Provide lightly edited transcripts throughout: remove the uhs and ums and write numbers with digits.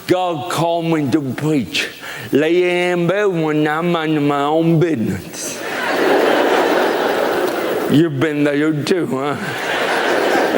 God called me to preach. Lay in bed when I'm minding my own business. You've been there too, huh?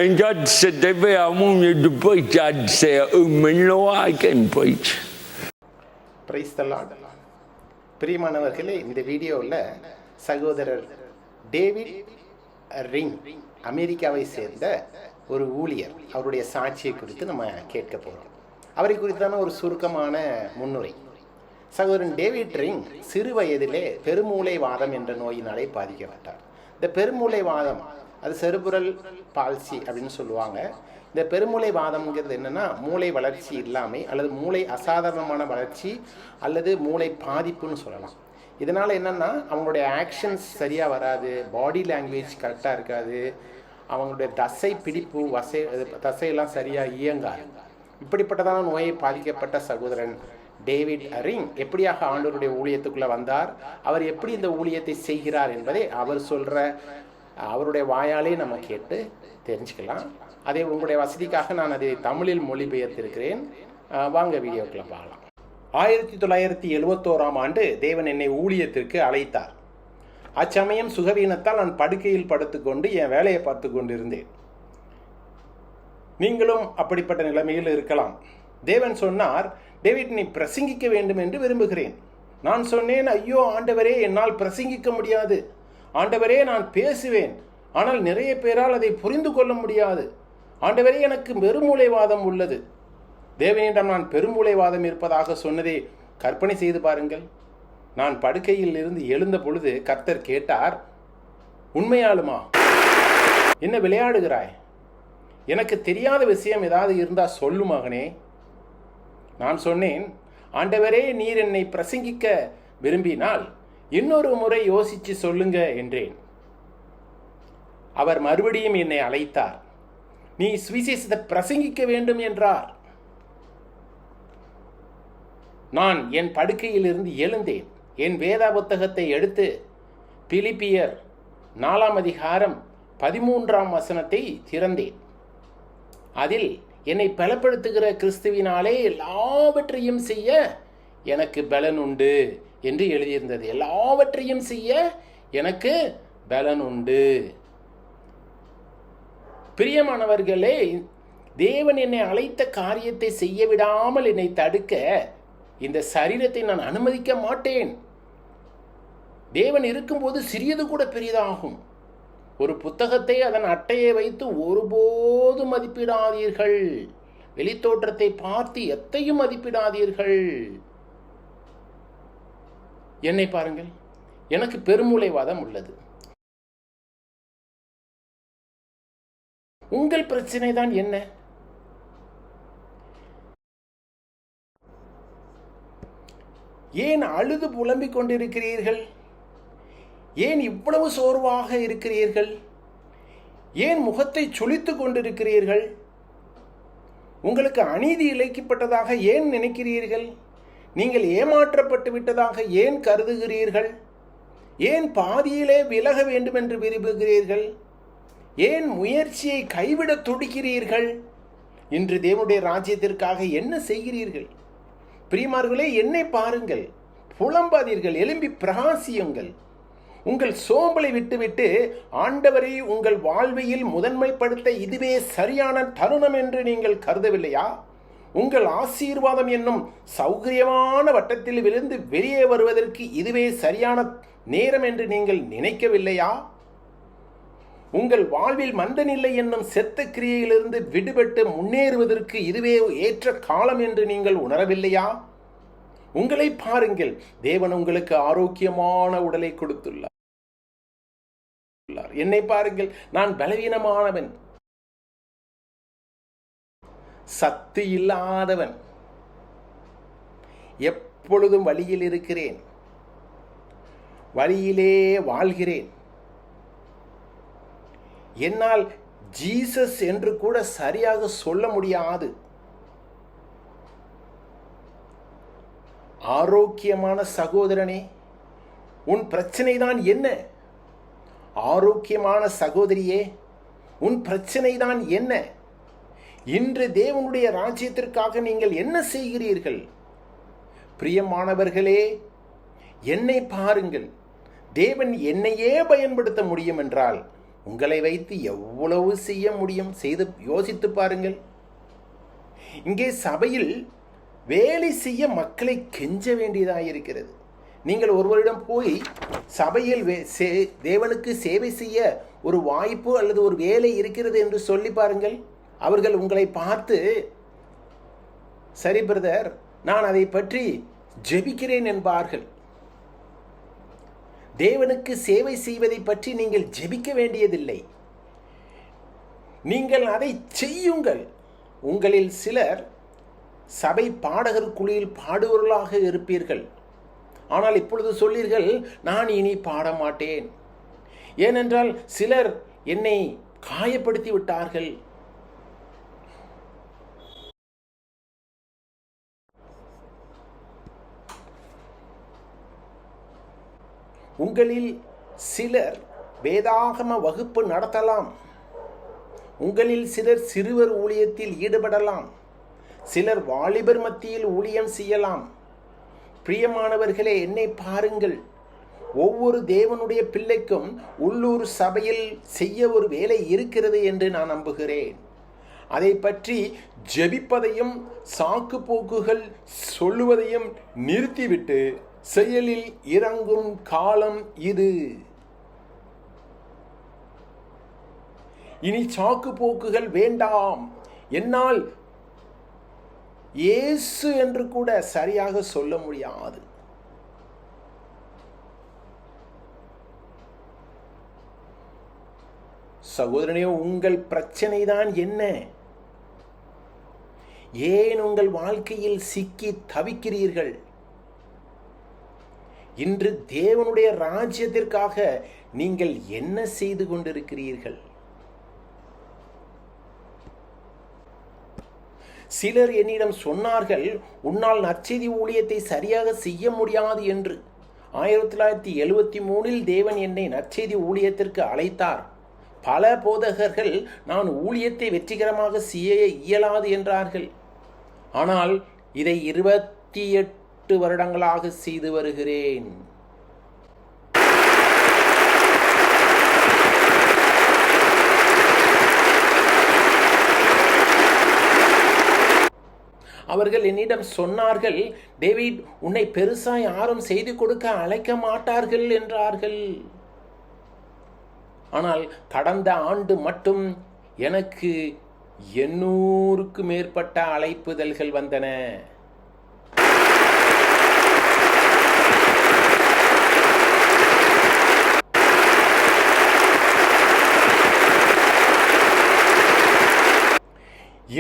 And God said, David, I want you to preach. I'd say, Lord, I can preach. Praise the Lord. பிரியமானவர்களே, இந்த வீடியோவில் சகோதரர் David ring அமெரிக்காவை சேர்ந்த ஒரு ஊழியர் அவருடைய சாட்சியை குறித்து நம்ம கேட்க போகிறோம். அவரை குறித்தான ஒரு சுருக்கமான முன்னுரை. சகோதரன் டேவிட் ரிங் சிறு வயதிலே பெருமூளை வாதம் என்ற நோயினாலே பாதிக்கப்பட்டார். இந்த பெருமூளை வாதம் அது செரிப்ரல் பால்சி அப்படின்னு சொல்லுவாங்க. இந்த பெருமூளை வாதம்ங்கிறது என்னென்னா, மூளை வளர்ச்சி இல்லாமை அல்லது மூளை அசாதாரணமான வளர்ச்சி அல்லது மூளை பாதிப்புன்னு சொல்லலாம். இதனால் என்னென்னா, அவங்களுடைய ஆக்ஷன்ஸ் சரியாக வராது, பாடி லாங்குவேஜ் கரெக்டாக இருக்காது, அவங்களுடைய தசை பிடிப்பு தசையெல்லாம் சரியாக இயங்காது. இப்படிப்பட்டதான நோயை பாதிக்கப்பட்ட சகோதரன் டேவிட் ரிங் எப்படியாக ஆண்டவருடைய ஊழியத்துக்குள்ளே வந்தார், அவர் எப்படி இந்த ஊழியத்தை செய்கிறார் என்பதை அவர் சொல்கிற அவருடைய வாயாலே நம்ம கேட்டு தெரிஞ்சுக்கலாம். அதை உங்களுடைய வசதிக்காக நான் அதை தமிழில் மொழிபெயர்த்திருக்கிறேன். வாங்க வீடியோக்குள்ள பார்க்கலாம். 1971ஆம் ஆண்டு தேவன் என்னை ஊழியத்திற்கு அழைத்தார். அச்சமயம் சுகவீனத்தால் நான் படுக்கையில் படுத்துக்கொண்டு என் வேலையை பார்த்து கொண்டிருந்தேன். நீங்களும் அப்படிப்பட்ட நிலைமையில் இருக்கலாம். தேவன் சொன்னார், டேவிட், நீ பிரசங்கிக்க வேண்டும் என்று விரும்புகிறேன். நான் சொன்னேன், ஐயோ ஆண்டவரே, என்னால் பிரசங்கிக்க முடியாது. ஆண்டவரே, நான் பேசுவேன், ஆனால் நிறைய பேரால் அதை புரிந்து கொள்ள முடியாது. ஆண்டவரே, எனக்கு பெருமூளைவாதம் உள்ளது. தேவனிடம் நான் பெருமூளைவாதம் இருப்பதாக சொன்னதை கற்பனை செய்து பாருங்கள். நான் படுக்கையில் இருந்து எழுந்த பொழுது கர்த்தர் கேட்டார், உண்மையாலுமா? என்ன விளையாடுகிறாய்? எனக்கு தெரியாத விஷயம் ஏதாவது இருந்தால் சொல்லு மகனே. நான் சொன்னேன், ஆண்டவரே, நீர் என்னை பிரசங்கிக்க விரும்பினால் இன்னொரு முறை யோசித்து சொல்லுங்க என்றேன். அவர் மறுபடியும் என்னை அழைத்தார். நீ சுவிசேஷத்தை பிரசங்கிக்க வேண்டும் என்றார். நான் என் படுக்கையில் இருந்து எழுந்தேன். என் வேதா புத்தகத்தை எடுத்து பிலிப்பியர் 4ஆம் அதிகாரம் 13ஆம் வசனத்தை திறந்தேன். அதில் என்னை பலப்படுத்துகிற கிறிஸ்துவினாலே எல்லாவற்றையும் செய்ய எனக்கு பலன் உண்டு என்று எழுதியிருந்தது. எல்லாவற்றையும் செய்ய எனக்கு பலன் உண்டு. பிரியமானவர்களே, தேவன் என்னை அழைத்த காரியத்தை செய்ய விடாமல் என்னை தடுக்க இந்த சரீரத்தை நான் அனுமதிக்க மாட்டேன். தேவன் இருக்கும்போது சிறியது கூட பெரிதாகும். ஒரு புத்தகத்தை அதன் அட்டையை வைத்து ஒருபோதும் மதிப்பிடாதீர்கள். வெளித்தோற்றத்தை பார்த்து எத்தையும் மதிப்பிடாதீர்கள். என்னை பாருங்கள், எனக்கு பெருமூளைவாதம் உள்ளது. உங்கள் பிரச்சனை தான் என்ன? ஏன் அழுது புலம்பிக் கொண்டிருக்கிறீர்கள்? ஏன் இவ்வளவு சோர்வாக இருக்கிறீர்கள்? ஏன் முகத்தை சுளித்து கொண்டிருக்கிறீர்கள்? உங்களுக்கு அநீதி இழைக்கப்பட்டதாக ஏன் நினைக்கிறீர்கள்? நீங்கள் ஏமாற்றப்பட்டு விட்டதாக ஏன் கருதுகிறீர்கள்? ஏன் பாதியிலே விலக வேண்டும் என்று விரும்புகிறீர்கள்? ஏன் முயற்சியை கைவிட துடிக்கிறீர்கள்? இன்று தேவனுடைய ராஜ்யத்திற்காக என்ன செய்கிறீர்கள்? பிரியமார்களே, என்னை பாருங்கள், புலம்பாதீர்கள், எழும்பி பிரகாசியுங்கள். உங்கள் சோம்பலை விட்டுவிட்டு ஆண்டவரை உங்கள் வாழ்வையில் முதன்மைப்படுத்த இதுவே சரியான தருணம் என்று நீங்கள் கருதவில்லையா? உங்கள் ஆசீர்வாதம் என்னும் சௌகரியமான வட்டத்தில் விழுந்து வெளியே வருவதற்கு இதுவே சரியான நேரம் என்று நீங்கள் நினைக்கவில்லையா? உங்கள் வாழ்வில் மந்தநிலை என்னும் செத்த கிரியையிலிருந்து விடுபட்டு முன்னேறுவதற்கு இதுவே ஏற்ற காலம் என்று நீங்கள் உணரவில்லையா? உங்களை பாருங்கள், தேவன் உங்களுக்கு ஆரோக்கியமான உடலை கொடுத்துள்ளார். என்னை பாருங்கள், நான் பலவீனமானவன், சத்து இல்லாதவன், எப்பொழுதும் வழியில் இருக்கிறேன், வழியிலே வாழ்கிறேன். என்னால் ஜீசஸ் என்று கூட சரியாக சொல்ல முடியாது. ஆரோக்கியமான சகோதரனே, உன் பிரச்சனை தான் என்ன? ஆரோக்கியமான சகோதரியே, உன் பிரச்சனை தான் என்ன? இன்று தேவனுடைய ராஜ்யத்திற்காக நீங்கள் என்ன செய்கிறீர்கள்? பிரியமானவர்களே, என்னை பாருங்கள். தேவன் என்னையே பயன்படுத்த முடியும் என்றால் உங்களை வைத்து எவ்வளவு செய்ய முடியும்? செய்து யோசித்து பாருங்கள். இங்கே சபையில் வேலை செய்ய மக்களை கெஞ்ச வேண்டியதாயிருக்கிறது. நீங்கள் ஒருவரிடம் போய் சபையில் தேவனுக்கு சேவை செய்ய ஒரு வாய்ப்பு அல்லது ஒரு வேலை இருக்கிறது என்று சொல்லி பாருங்கள். அவர்கள் உங்களை பார்த்து, சரி பிரதர், நான் அதை பற்றி ஜெபிக்கிறேன் என்பார்கள். தேவனுக்கு சேவை செய்வதை பற்றி நீங்கள் ஜெபிக்க வேண்டியதில்லை. நீங்கள் அதை செய்யுங்கள். உங்களில் சிலர் சபை பாடகர் குழுவில் பாடுவர்களாக இருப்பீர்கள். ஆனால் இப்பொழுது சொல்லீர்கள், நான் இனி பாட மாட்டேன். ஏனென்றால் சிலர் என்னை காயப்படுத்தி விட்டார்கள். உங்களில் சிலர் வேதாகம வகுப்பு நடத்தலாம். உங்களில் சிலர் சிறுவர் ஊழியத்தில் ஈடுபடலாம். சிலர் வாலிபர் மத்தியில் ஊழியம் செய்யலாம். பிரியமானவர்களே, என்னை பாருங்கள். ஒவ்வொரு தேவனுடைய பிள்ளைக்கும் உள்ளூர் சபையில் செய்ய ஒரு வேலை இருக்கிறது என்று நான் நம்புகிறேன். அதை பற்றி ஜெபிப்பதையும் சாக்கு போக்குகள் சொல்லுவதையும் நிறுத்திவிட்டு செயலில் இறங்கும் காலம் இது. இனி சாக்கு போக்குகள் வேண்டாம். என்னால் இயேசு என்று கூட சரியாக சொல்ல முடியாது. சகோதரனே, உங்கள் பிரச்சனை தான் என்ன? ஏன் உங்கள் வாழ்க்கையில் சிக்கி தவிக்கிறீர்கள்? இன்று தேவனுடைய ராஜ்யத்திற்காக நீங்கள் என்ன செய்து கொண்டிருக்கிறீர்கள்? சிலர் என்னிடம் சொன்னார்கள், உன்னால் நற்செய்தி ஊழியத்தை சரியாக செய்ய முடியாது என்று. 1973 தேவன் என்னை நற்செய்தி ஊழியத்திற்கு அழைத்தார். பல போதகர்கள் நான் ஊழியத்தை வெற்றிகரமாக செய்ய இயலாது என்றார்கள். ஆனால் இதை 28 வருடங்களாக செய்து வருகிறேன். அவர்கள் என்னிடம் சொன்னார்கள், டேவிட், உன்னை பெருசா யாரும் செய்து கொடுக்க அழைக்க மாட்டார்கள் என்றார்கள். ஆனால் கடந்த ஆண்டு மட்டும் எனக்கு 800க்கு மேற்பட்ட அழைப்புதல்கள் வந்தன.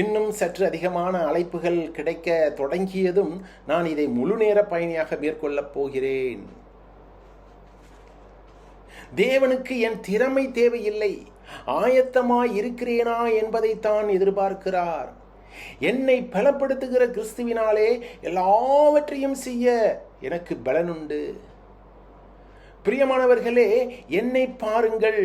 இன்னும் சற்று அதிகமான அழைப்புகள் கிடைக்க தொடங்கியதும் நான் இதை முழு நேர பயணியாக மேற்கொள்ளப் போகிறேன். தேவனுக்கு என் திறமை தேவையில்லை, ஆயத்தமாய் இருக்கிறேனா என்பதைத்தான் எதிர்பார்க்கிறார். என்னை பலப்படுத்துகிற கிறிஸ்துவினாலே எல்லாவற்றையும் செய்ய எனக்கு பலனுண்டு. பிரியமானவர்களே, என்னை பாருங்கள்.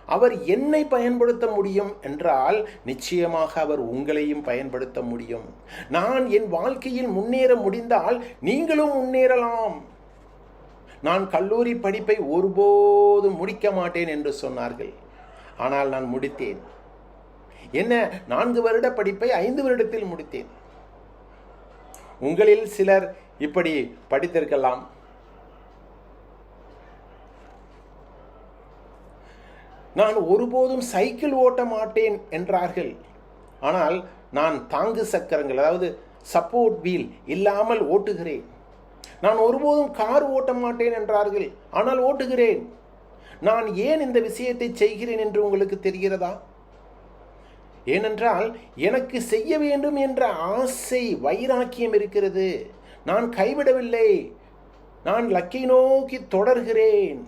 அவர் என்னை பயன்படுத்த முடியும் என்றால் நிச்சயமாக அவர் உங்களையும் பயன்படுத்த முடியும். நான் என் வாழ்க்கையில் முன்னேற முடிந்தால் நீங்களும் முன்னேறலாம். நான் கல்லூரி படிப்பை ஒருபோதும் முடிக்க மாட்டேன் என்று சொன்னார்கள். ஆனால் நான் முடித்தேன். என்ன, 4 வருட படிப்பை 5 வருடத்தில் முடித்தேன். உங்களில் சிலர் இப்படி படித்திருக்கலாம். நான் ஒருபோதும் சைக்கிள் ஓட்ட மாட்டேன் என்றார்கள். ஆனால் நான் தாங்கு சக்கரங்கள், அதாவது சப்போர்ட் வீல் இல்லாமல் ஓட்டுகிறேன். நான் ஒருபோதும் கார் ஓட்ட மாட்டேன் என்றார்கள். ஆனால் ஓட்டுகிறேன். நான் ஏன் இந்த விஷயத்தை செய்கிறேன் என்று உங்களுக்கு தெரிகிறதா? ஏனென்றால் எனக்கு செய்ய வேண்டும் என்ற ஆசை, வைராக்கியம் இருக்கிறது. நான் கைவிடவில்லை. நான் லக்கை நோக்கி தொடர்கிறேன்.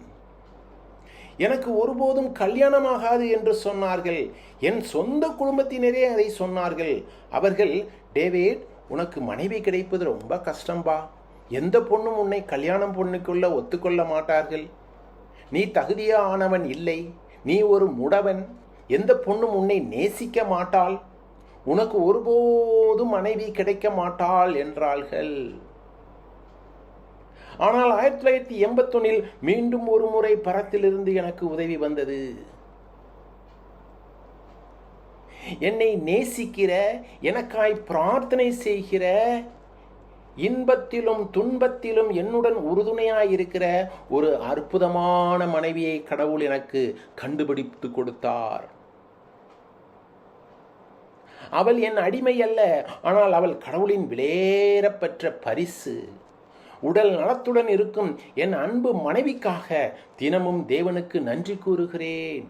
எனக்கு ஒருபோதும் கல்யாணமாகாது என்று சொன்னார்கள். என் சொந்த குடும்பத்தினரே அதை சொன்னார்கள். அவர்கள், டேவிட், உனக்கு மனைவி கிடைப்பது ரொம்ப கஷ்டம்பா. எந்த பொண்ணும் உன்னை கல்யாணம் பொண்ணுக்குள்ள ஒத்துக்கொள்ள மாட்டார்கள். நீ தகுதியானவன் இல்லை. நீ ஒரு முடவன். எந்த பொண்ணும் உன்னை நேசிக்க மாட்டாள். உனக்கு ஒருபோதும் மனைவி கிடைக்க மாட்டாள் என்றார்கள். ஆனால் 1981 மீண்டும் ஒரு முறை பரத்திலிருந்து எனக்கு உதவி வந்தது. என்னை நேசிக்கிற, எனக்காய் பிரார்த்தனை செய்கிற, இன்பத்திலும் துன்பத்திலும் என்னுடன் உறுதுணையாயிருக்கிற ஒரு அற்புதமான மனைவியை கடவுள் எனக்கு கண்டுபிடித்து கொடுத்தார். அவள் என் அடிமை அல்ல, ஆனால் அவள் கடவுளின் விலையேறப்பெற்ற பரிசு. உடல் நலத்துடன் இருக்கும் என் அன்பு மனைவிக்காக தினமும் தேவனுக்கு நன்றி கூறுகிறேன்.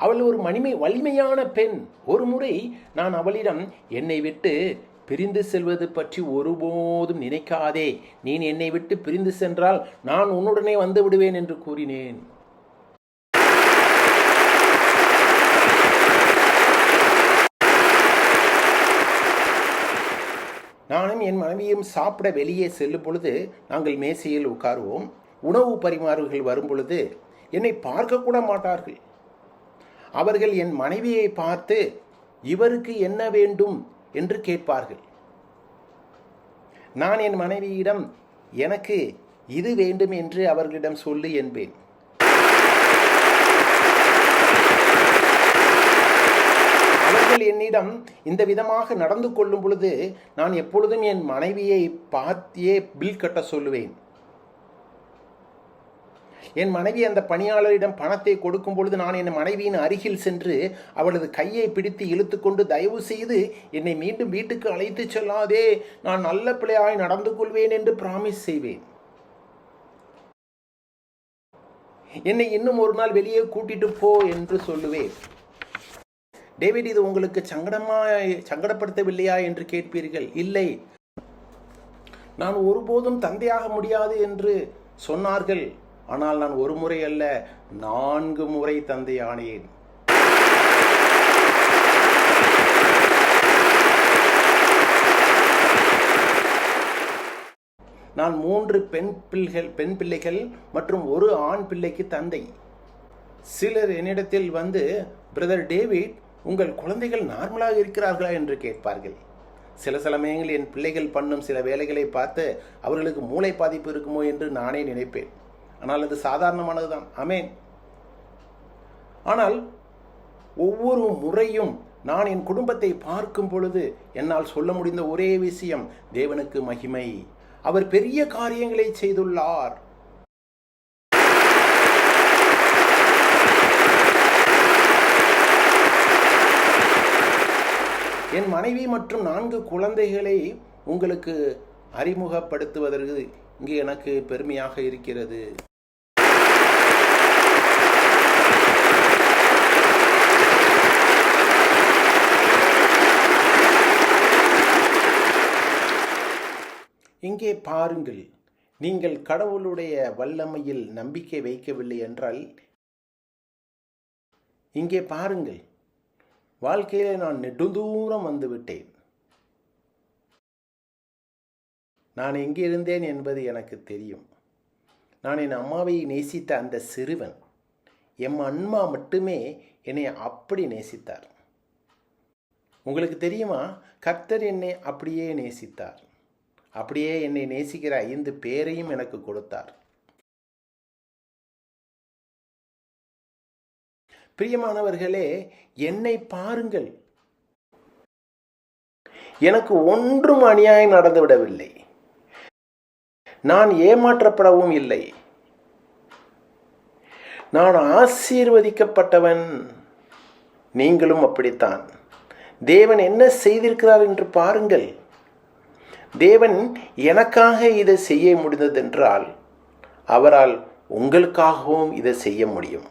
அவள் ஒரு வலிமையான பெண். ஒரு முறை நான் அவளிடம், என்னை விட்டு பிரிந்து செல்வது பற்றி ஒருபோதும் நினைக்காதே, நீ என்னை விட்டு பிரிந்து சென்றால் நான் உன்னுடனே வந்து விடுவேன் என்று கூறினேன். நானும் என் மனைவியும் சாப்பிட வெளியே செல்லும் பொழுது நாங்கள் மேசையில் உட்காருவோம். உணவு பரிமாறுகள் வரும் பொழுது என்னை பார்க்கக்கூட மாட்டார்கள். அவர்கள் என் மனைவியை பார்த்து, இவருக்கு என்ன வேண்டும் என்று கேட்பார்கள். நான் என் மனைவியிடம், எனக்கு இது வேண்டும் என்று அவர்களிடம் சொல்லு என்பேன். அவர்கள் என்னிடம் இந்த விதமாக நடந்து கொள்ளும் பொழுது நான் எப்பொழுதும் என் மனைவியை பார்த்தே பில் கட்ட சொல்லுவேன். என் மனைவி அந்த பணியாளரிடம் பணத்தை கொடுக்கும் பொழுது நான் என் மனைவியின் அருகில் சென்று அவளது கையை பிடித்து இழுத்துக்கொண்டு, தயவு செய்து என்னை மீண்டும் வீட்டுக்கு அழைத்து செல்லாதே, நான் நல்ல பிள்ளையாய் நடந்து கொள்வேன் என்று பிராமிஸ் செய்வேன். என்னை இன்னும் ஒரு நாள் வெளியே கூட்டிட்டு போ என்று சொல்லுவேன். டேவிட், இது உங்களுக்கு சங்கடப்படுத்தவில்லையா என்று கேட்பீர்கள். இல்லை, நான் ஒருபோதும் தந்தையாக முடியாது என்று சொன்னார்கள். ஆனால் நான் ஒரு முறை அல்ல, 4 முறை தந்தையானேன். நான் 3 பெண் பிள்ளைகள் மற்றும் ஒரு ஆண் பிள்ளைக்கு தந்தை. சிலர் என்னிடத்தில் வந்து, பிரதர் டேவிட், உங்கள் குழந்தைகள் நார்மலாக இருக்கிறார்களா என்று கேட்பார்கள். சில சமயங்களில் என் பிள்ளைகள் பண்ணும் சில வேலைகளை பார்த்து அவர்களுக்கு மூளை பாதிப்பு இருக்குமோ என்று நானே நினைப்பேன். ஆனால் அது சாதாரணமானதுதான். ஆமென். ஆனால் ஒவ்வொரு முறையும் நான் என் குடும்பத்தை பார்க்கும் பொழுது என்னால் சொல்ல முடிந்த ஒரே விஷயம், தேவனுக்கு மகிமை, அவர் பெரிய காரியங்களை செய்துள்ளார். என் மனைவி மற்றும் 4 குழந்தைகளை உங்களுக்கு அறிமுகப்படுத்துவதற்கு இங்கு எனக்கு பெருமையாக இருக்கிறது. இங்கே பாருங்கள், நீங்கள் கடவுளுடைய வல்லமையில் நம்பிக்கை வைக்கவில்லை என்றால், இங்கே பாருங்கள், வாழ்க்கையிலே நான் நெடுந்தூரம் வந்துவிட்டேன். நான் எங்கே இருந்தேன் என்பது எனக்கு தெரியும். நான் என் அம்மாவை நேசித்த அந்த சிறுவன், என் அம்மா மட்டுமே என்னை அப்படி நேசித்தார். உங்களுக்கு தெரியுமா, கர்த்தர் என்னை அப்படியே நேசித்தார். அப்படியே என்னை நேசிக்கிற 5 பேரையும் எனக்கு கொடுத்தார். பிரியமானவர்களே, என்னை பாருங்கள். எனக்கு ஒன்றும் அநியாயம் நடந்துவிடவில்லை. நான் ஏமாற்றப்படவும் இல்லை. நான் ஆசீர்வதிக்கப்பட்டவன். நீங்களும் அப்படித்தான். தேவன் என்ன செய்திருக்கிறார் என்று பாருங்கள். தேவன் எனக்காக இதை செய்ய முடிந்ததென்றால் அவரால் உங்களுக்காகவும் இதை செய்ய முடியும்.